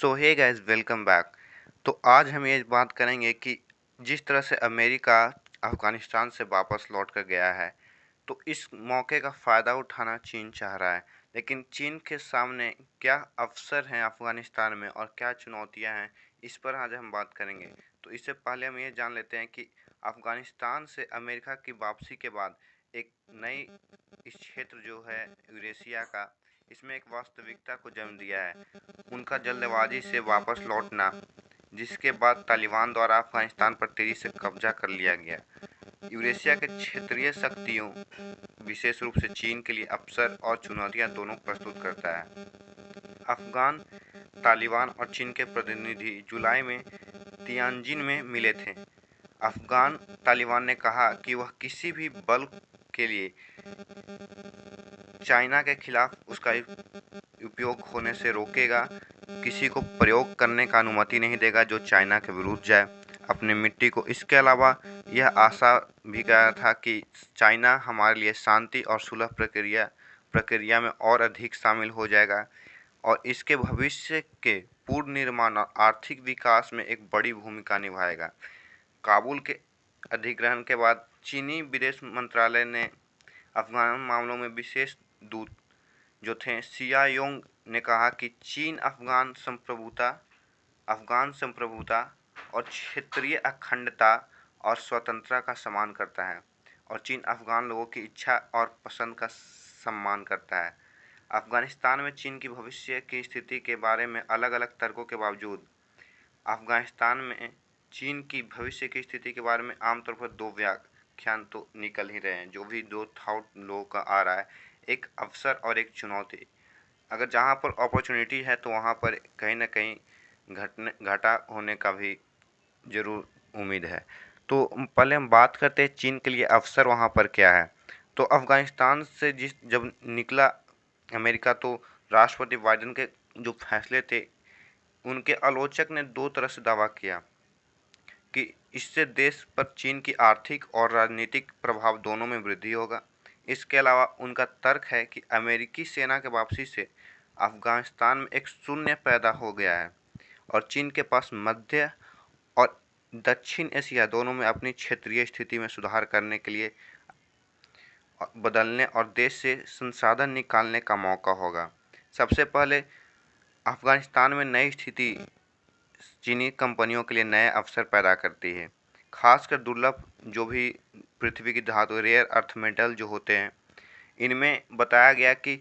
सो hey guys, welcome back. तो आज हम ये बात करेंगे कि जिस तरह से अमेरिका अफ़गानिस्तान से वापस लौट कर गया है, तो इस मौके का फ़ायदा उठाना चीन चाह रहा है। लेकिन चीन के सामने क्या अवसर हैं अफ़गानिस्तान में और क्या चुनौतियां हैं, इस पर आज हम बात करेंगे। तो इससे पहले हम ये जान लेते हैं कि अफ़गानिस्तान से अमेरिका की वापसी के बाद एक नई इस क्षेत्र जो है यूरेशिया का, इसमें एक वास्तविकता को जन्म दिया है उनका जल्दबाजी से वापस लौटना, जिसके बाद तालिबान द्वारा अफगानिस्तान पर तेजी से कब्जा कर लिया गया। यूरेशिया के क्षेत्रीय शक्तियों, विशेष रूप से चीन के लिए अवसर और चुनौतियां दोनों प्रस्तुत करता है। अफगान तालिबान और चीन के प्रतिनिधि जुलाई में तियानजिन में मिले थे। अफगान तालिबान ने कहा कि वह किसी भी बल के लिए चाइना के खिलाफ उसका उपयोग होने से रोकेगा, किसी को प्रयोग करने का अनुमति नहीं देगा जो चाइना के विरुद्ध जाए अपनी मिट्टी को। इसके अलावा यह आशा भी किया था कि चाइना हमारे लिए शांति और सुलह प्रक्रिया में और अधिक शामिल हो जाएगा और इसके भविष्य के पूर्ण निर्माण और आर्थिक विकास में एक बड़ी भूमिका निभाएगा। काबुल के अधिग्रहण के बाद चीनी विदेश मंत्रालय ने अफगान मामलों में विशेष दूत जो थे सियायोंग ने कहा कि चीन अफगान संप्रभुता और क्षेत्रीय अखंडता और स्वतंत्रता का सम्मान करता है और चीन अफगान लोगों की इच्छा और पसंद का सम्मान करता है। अफगानिस्तान में चीन की भविष्य की स्थिति के बारे में अलग अलग तर्कों के बावजूद अफगानिस्तान में चीन की भविष्य की स्थिति के बारे में आमतौर पर दो व्याख्यान तो निकल ही रहे हैं, जो भी दो थाउट लोगों का आ रहा है, एक अवसर और एक चुनौती। अगर जहाँ पर अपॉर्चुनिटी है तो वहाँ पर कहीं ना कहीं घाटा होने का भी ज़रूर उम्मीद है। तो पहले हम बात करते हैं चीन के लिए अवसर वहाँ पर क्या है। तो अफ़गानिस्तान से जब निकला अमेरिका, तो राष्ट्रपति बाइडेन के जो फैसले थे, उनके आलोचक ने दो तरह से दावा किया कि इससे देश पर चीन की आर्थिक और राजनीतिक प्रभाव दोनों में वृद्धि होगा। इसके अलावा उनका तर्क है कि अमेरिकी सेना के वापसी से अफ़गानिस्तान में एक शून्य पैदा हो गया है और चीन के पास मध्य और दक्षिण एशिया दोनों में अपनी क्षेत्रीय स्थिति में सुधार करने के लिए बदलने और देश से संसाधन निकालने का मौका होगा। सबसे पहले अफ़गानिस्तान में नई स्थिति चीनी कंपनियों के लिए नए अवसर पैदा करती है, खासकर दुर्लभ जो भी पृथ्वी की धातु रेयर अर्थ मेटल जो होते हैं। इनमें बताया गया कि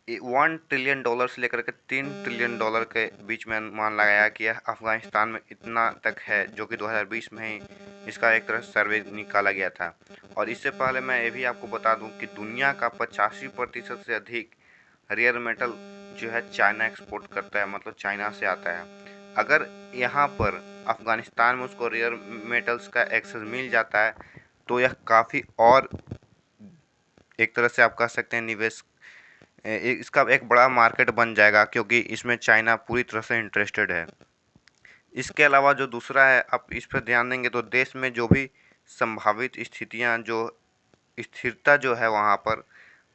$1 ट्रिलियन से लेकर के $3 ट्रिलियन के बीच में अनुमान लगाया कि यह अफ़गानिस्तान में इतना तक है, जो कि 2020 में ही इसका एक तरह सर्वे निकाला गया था। और इससे पहले मैं ये भी आपको बता दूं कि दुनिया का 85% से अधिक रेयर मेटल जो है चाइना एक्सपोर्ट करता है, मतलब चाइना से आता है। अगर यहाँ पर अफ़गानिस्तान में उसको रेयर मेटल्स का एक्सेस मिल जाता है तो यह काफ़ी और एक तरह से आप कह सकते हैं निवेश इसका एक बड़ा मार्केट बन जाएगा, क्योंकि इसमें चाइना पूरी तरह से इंटरेस्टेड है। इसके अलावा जो दूसरा है, आप इस पर ध्यान देंगे तो देश में जो भी संभावित स्थितियां, जो स्थिरता जो है वहाँ पर,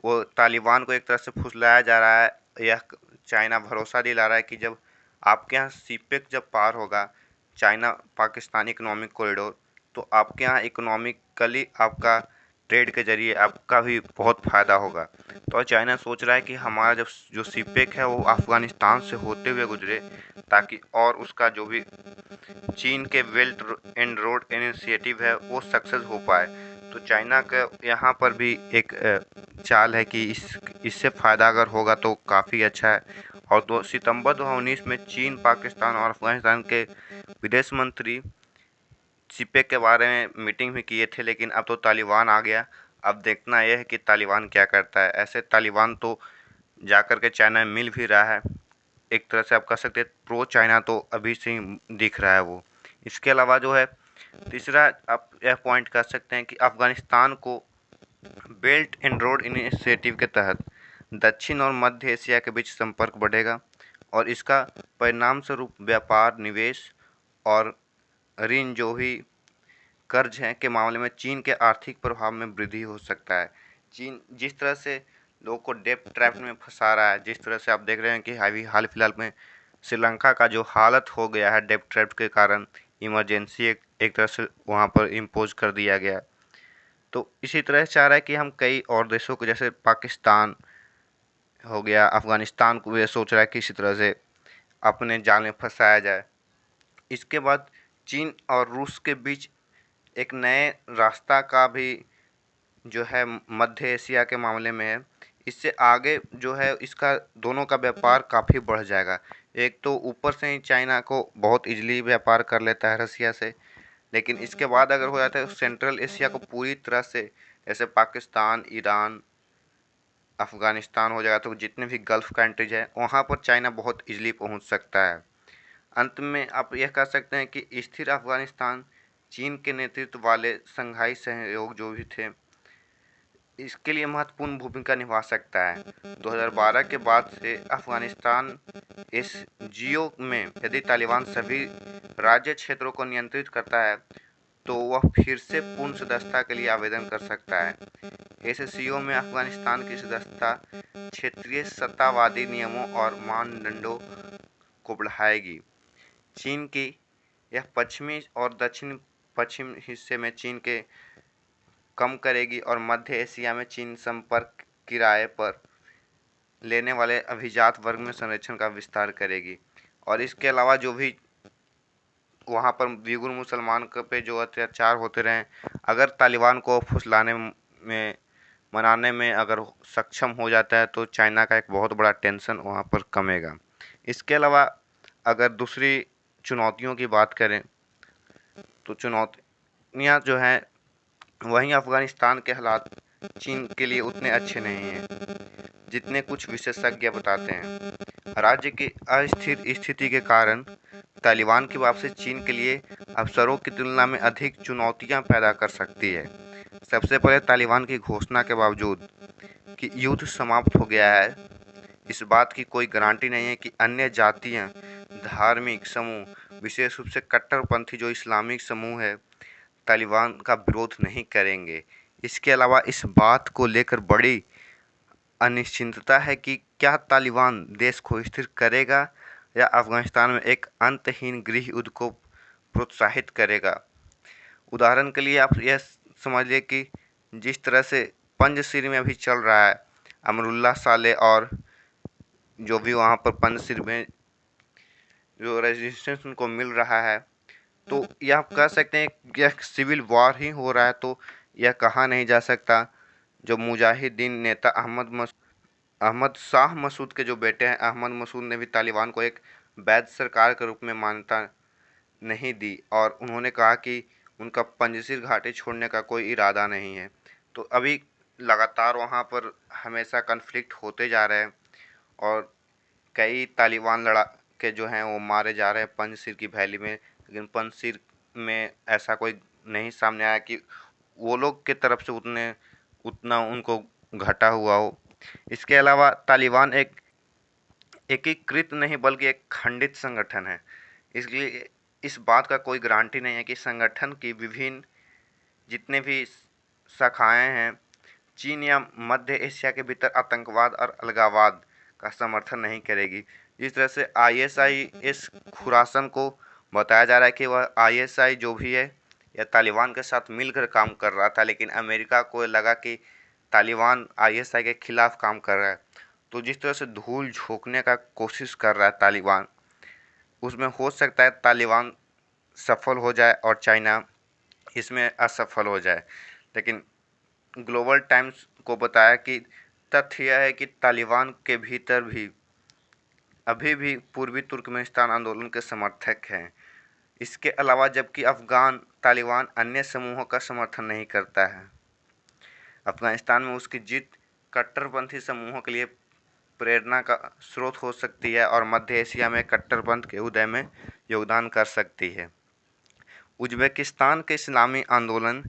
वो तालिबान को एक तरह से फुसलाया जा रहा है। यह चाइना भरोसा दिला रहा है कि जब आपके यहाँ सीपेक जब पार होगा, चाइना पाकिस्तान इकोनॉमिक कॉरिडोर, तो आपके यहाँ इकोनॉमिकली आपका ट्रेड के जरिए आपका भी बहुत फ़ायदा होगा। तो चाइना सोच रहा है कि हमारा जब जो सीपेक है वो अफ़गानिस्तान से होते हुए गुजरे, ताकि और उसका जो भी चीन के बेल्ट एंड रोड इनिशिएटिव है वो सक्सेस हो पाए। तो चाइना का यहाँ पर भी एक चाल है कि इससे फ़ायदा अगर होगा तो काफ़ी अच्छा है। और 2 सितंबर 2019 में चीन, पाकिस्तान और अफ़गानिस्तान के विदेश मंत्री सीपेक के बारे में मीटिंग भी किए थे, लेकिन अब तो तालिबान आ गया। अब देखना यह है कि तालिबान क्या करता है। ऐसे तालिबान तो जाकर के चाइना में मिल भी रहा है, एक तरह से आप कह सकते हैं प्रो चाइना तो अभी से ही दिख रहा है वो। इसके अलावा जो है तीसरा, आप यह पॉइंट कर सकते हैं कि अफ़गानिस्तान को बेल्ट एंड रोड इनिशिएटिव के तहत दक्षिण और मध्य एशिया के बीच संपर्क बढ़ेगा और इसका परिणाम स्वरूप व्यापार, निवेश और ऋण जो भी कर्ज हैं के मामले में चीन के आर्थिक प्रभाव में वृद्धि हो सकता है। चीन जिस तरह से लोगों को डेब्ट ट्रैप में फंसा रहा है, जिस तरह से आप देख रहे हैं कि अभी हाल फिलहाल में श्रीलंका का जो हालत हो गया है डेब्ट ट्रैप के कारण, इमरजेंसी एक तरह से वहाँ पर इम्पोज कर दिया गया। तो इसी तरह से चाह रहा है कि हम कई और देशों को, जैसे पाकिस्तान हो गया, अफगानिस्तान को भी सोच रहा है कि इसी तरह से अपने जाल में फंसाया जाए। इसके बाद चीन और रूस के बीच एक नए रास्ता का भी जो है मध्य एशिया के मामले में है। इससे आगे जो है इसका दोनों का व्यापार काफ़ी बढ़ जाएगा। एक तो ऊपर से ही चाइना को बहुत इजीली व्यापार कर लेता है रसिया से, लेकिन इसके बाद अगर हो जाता है तो सेंट्रल एशिया को पूरी तरह से, जैसे पाकिस्तान, ईरान, अफ़गानिस्तान हो जाएगा, तो जितने भी गल्फ़ कंट्रीज हैं वहाँ पर चाइना बहुत इजीली पहुँच सकता है। अंत में आप यह कह सकते हैं कि स्थिर अफ़गानिस्तान चीन के नेतृत्व वाले शंघाई सहयोग जो भी थे, इसके लिए महत्वपूर्ण भूमिका निभा सकता है। 2012 के बाद से अफ़गानिस्तान इस जियो में यदि तालिबान सभी राज्य क्षेत्रों को नियंत्रित करता है तो वह फिर से पूर्ण सदस्यता के लिए आवेदन कर सकता है। एससीओ में अफ़गानिस्तान की सदस्यता क्षेत्रीय सत्तावादी नियमों और मानदंडों को बढ़ाएगी। चीन की यह पश्चिमी और दक्षिण पश्चिम हिस्से में चीन के कम करेगी और मध्य एशिया में चीन संपर्क किराए पर लेने वाले अभिजात वर्ग में संरक्षण का विस्तार करेगी। और इसके अलावा जो भी वहाँ पर उइगुर मुसलमान पे जो अत्याचार होते रहे, अगर तालिबान को फुसलाने में, मनाने में अगर सक्षम हो जाता है तो चाइना का एक बहुत बड़ा टेंशन वहाँ पर कमेगा। इसके अलावा अगर दूसरी चुनौतियों की बात करें तो चुनौतियाँ जो हैं वहीं अफ़गानिस्तान के हालात चीन के लिए उतने अच्छे नहीं हैं जितने कुछ विशेषज्ञ बताते हैं। राज्य की अस्थिर स्थिति के कारण तालिबान की वापसी चीन के लिए अवसरों की तुलना में अधिक चुनौतियां पैदा कर सकती है। सबसे पहले तालिबान की घोषणा के बावजूद कि युद्ध समाप्त हो गया है, इस बात की कोई गारंटी नहीं है कि अन्य जातीय धार्मिक समूह, विशेष रूप से कट्टरपंथी जो इस्लामिक समूह है, तालिबान का विरोध नहीं करेंगे। इसके अलावा इस बात को लेकर बड़ी अनिश्चितता है कि क्या तालिबान देश को स्थिर करेगा या अफ़गानिस्तान में एक अंतहीन गृह युद्ध को प्रोत्साहित करेगा। उदाहरण के लिए आप यह समझिए कि जिस तरह से पंजशीर में अभी चल रहा है, अमरुल्लाह साले और जो भी वहाँ पर पंजशीर में जो रेजिस्टेंस उनको मिल रहा है, तो यह आप कह सकते हैं कि यह सिविल वॉर ही हो रहा है। तो यह कहा नहीं जा सकता। जो मुजाहिदीन नेता अहमद शाह मसूद के जो बेटे हैं अहमद मसूद ने भी तालिबान को एक वैध सरकार के रूप में मान्यता नहीं दी और उन्होंने कहा कि उनका पंजशीर घाटी छोड़ने का कोई इरादा नहीं है। तो अभी लगातार वहाँ पर हमेशा कन्फ्लिक्ट होते जा रहे हैं और कई तालिबान लड़ाके जो हैं वो मारे जा रहे हैं पंजशीर की वैली में, लेकिन पंजशीर में ऐसा कोई नहीं सामने आया कि वो लोग के तरफ से उतना उनको घटा हुआ हो। इसके अलावा तालिबान एक एकीकृत नहीं बल्कि एक खंडित संगठन है, इसलिए इस बात का कोई गारंटी नहीं है कि संगठन की विभिन्न जितने भी शाखाएं हैं चीन या मध्य एशिया के भीतर आतंकवाद और अलगाववाद का समर्थन नहीं करेगी। जिस तरह से ISIS खुरासन को बताया जा रहा है कि वह ISI जो भी है या तालिबान के साथ मिलकर काम कर रहा था, लेकिन अमेरिका को लगा कि तालिबान ISI के खिलाफ काम कर रहा है। तो जिस तरह से धूल झोंकने का कोशिश कर रहा है तालिबान, उसमें हो सकता है तालिबान सफल हो जाए और चाइना इसमें असफल हो जाए। लेकिन ग्लोबल टाइम्स को बताया कि तथ्य यह है कि तालिबान के भीतर भी अभी भी पूर्वी तुर्कमेनिस्तान आंदोलन के समर्थक हैं। इसके अलावा जबकि अफ़गान तालिबान अन्य समूहों का समर्थन नहीं करता है। अफ़गानिस्तान में उसकी जीत कट्टरपंथी समूहों के लिए प्रेरणा का स्रोत हो सकती है और मध्य एशिया में कट्टरपंथ के उदय में योगदान कर सकती है। उज़्बेकिस्तान के इस्लामी आंदोलन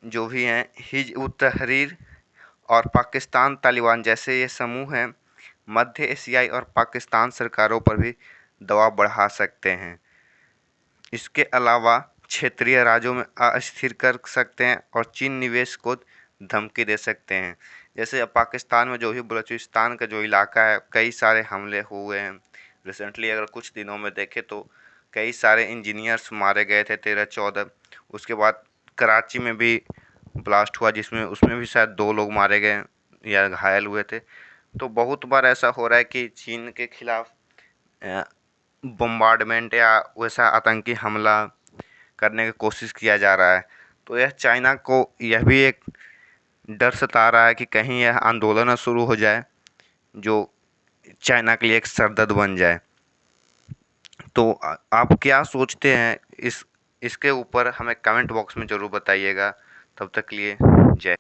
जो भी हैं, हिज़्ब उत तहरीर और पाकिस्तान तालिबान जैसे ये समूह हैं, मध्य एशियाई और पाकिस्तान सरकारों पर भी दबाव बढ़ा सकते हैं। इसके अलावा क्षेत्रीय राज्यों में अस्थिर कर सकते हैं और चीन निवेश को धमकी दे सकते हैं। जैसे अब पाकिस्तान में जो भी बलूचिस्तान का जो इलाका है, कई सारे हमले हुए हैं, रिसेंटली अगर कुछ दिनों में देखें तो कई सारे इंजीनियर्स मारे गए थे, 13-14। उसके बाद कराची में भी ब्लास्ट हुआ, जिसमें उसमें भी शायद 2 लोग मारे गए या घायल हुए थे। तो बहुत बार ऐसा हो रहा है कि चीन के खिलाफ बम्बार्डमेंट या वैसा आतंकी हमला करने की कोशिश किया जा रहा है। तो यह चाइना को यह भी एक डर सता रहा है कि कहीं यह आंदोलन ना शुरू हो जाए जो चाइना के लिए एक सरदर्द बन जाए। तो आप क्या सोचते हैं इसके ऊपर हमें कमेंट बॉक्स में ज़रूर बताइएगा। तब तक के लिए जय